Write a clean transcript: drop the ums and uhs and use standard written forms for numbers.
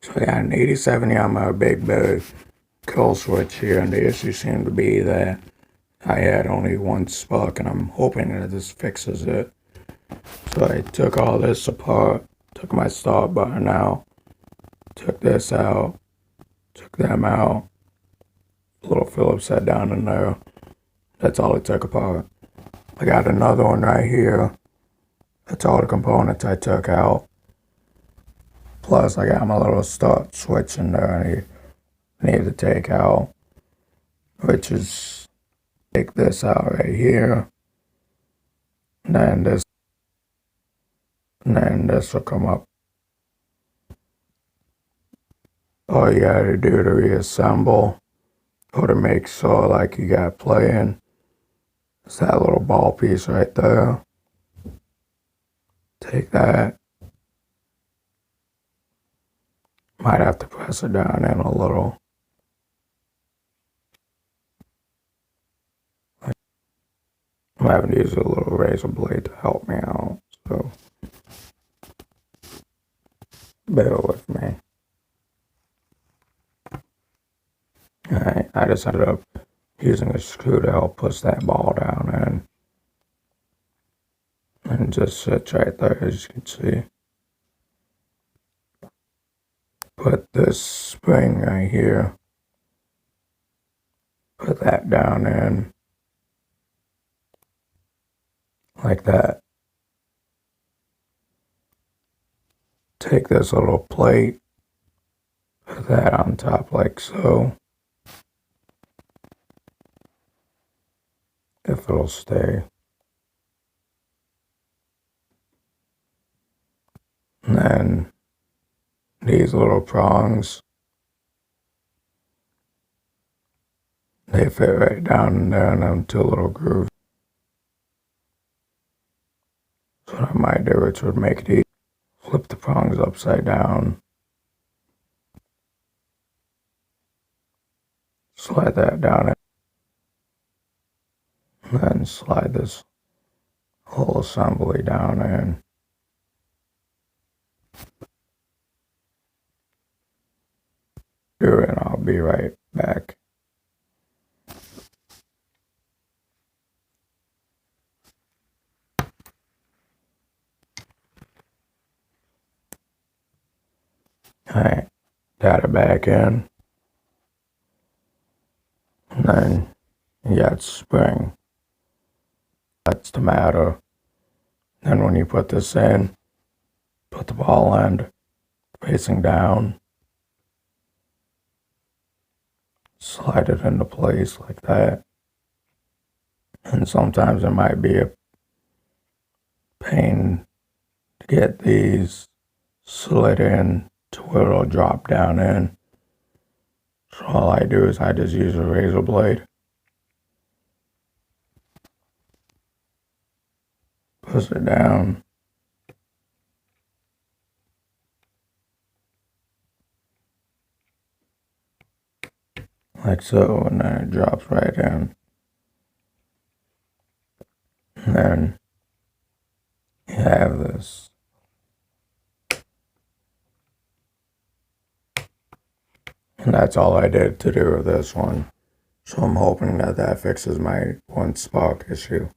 So I got an 87 Yamaha Big Bird kill switch here, and the issue seemed to be that I had only one spark, and I'm hoping that this fixes it. So I took all this apart, took my start button out, took this out, took them out, little Phillips head down in there. That's all it took apart. I got another one right here. That's all the components I took out. Plus, I got my little start switch in there I need to take out, which is take this out right here. And then this will come up. All you gotta do to reassemble or to make sure like you got playing is that little ball piece right there. Take that. Might have to press it down in a little. I'm having to use a little razor blade to help me out, so bear with me. Alright, I just ended up using a screw to help push that ball down in. And it just sits right there, as you can see. Put this spring right here. Put that down in. Like that. Take this little plate. Put that on top like so. If it'll stay. And then these little prongs, they fit right down in there in them two little grooves. So what I might do, which would make it easy, flip the prongs upside down, slide that down in, and then slide this whole assembly down in. Do it, and I'll be right back. Alright, got it back in. And then you got spring. That's the matter. Then when you put this in, put the ball end facing down. Slide it into place like that. And sometimes it might be a pain to get these slid in to where it'll drop down in. So all I do is I just use a razor blade. Push it down. Like so, and then it drops right in. And then you have this. And that's all I did to do with this one. So I'm hoping that that fixes my one spark issue.